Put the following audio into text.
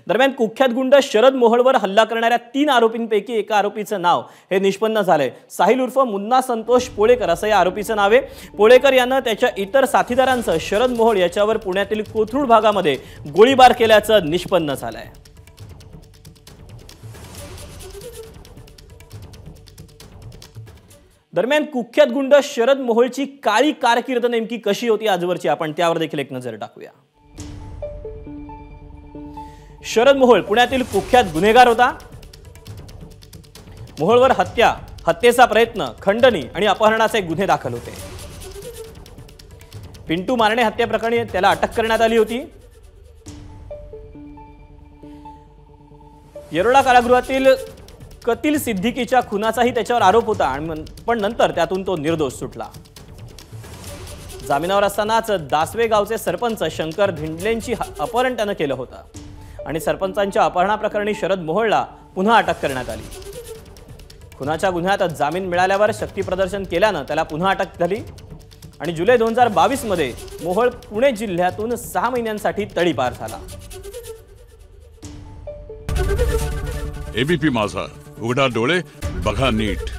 दरम्यान कुख्यात गुंड शरद मोहोळवर हल्ला करणाऱ्या 3 आरोपींपैकी एका आरोपीचं नाव हे निष्पन्न झालंय। साहिल उर्फ मुन्ना संतोष पोळेकर असं या आरोपीचं नाव आहे। पोळेकर यानं त्याच्या इतर साथीदारांसह शरद मोहोळ याच्यावर पुण्यातील कोथरूड भागामध्ये गोळीबार केल्याचं निष्पन्न झालंय। दरम्यान कुख्यात गुंड शरद मोहोळची काळी कारकीर्द नेमकी कशी होती आजवरची, आपण त्यावर देखील एक नजर टाकूया। शरद मोहोळ पुण्यातील कुख्यात गुन्हेगार होता। मोहोळवर हत्येचा प्रयत्न, खंडणी आणि अपहरणाचे गुन्हे दाखल होते। पिंटू मारणे हत्येप्रकरणी त्याला अटक करण्यात आली होती। येरोडा कारागृहातील कतील सिद्दीकीच्या खुनाचाही त्याच्यावर आरोप होता, पण नंतर त्यातून तो निर्दोष सुटला। जामिनावर असतानाच दासवे गावचे सरपंच शंकर धिंडलेंची अपहरण त्यानं केलं होतं आणि सरपंचांच्या अपहरणाप्रकरणी शरद मोहोळला पुन्हा अटक करण्यात आली। खुनाच्या गुन्ह्यात जामीन मिळाल्यावर शक्ती प्रदर्शन केल्यानं त्याला पुन्हा अटक झाली आणि जुलै 2022 मध्ये मोहोळ पुणे जिल्ह्यातून 6 महिन्यांसाठी तडीपार झाला। एबीपी माझा, उघडा डोळे बघा नीट।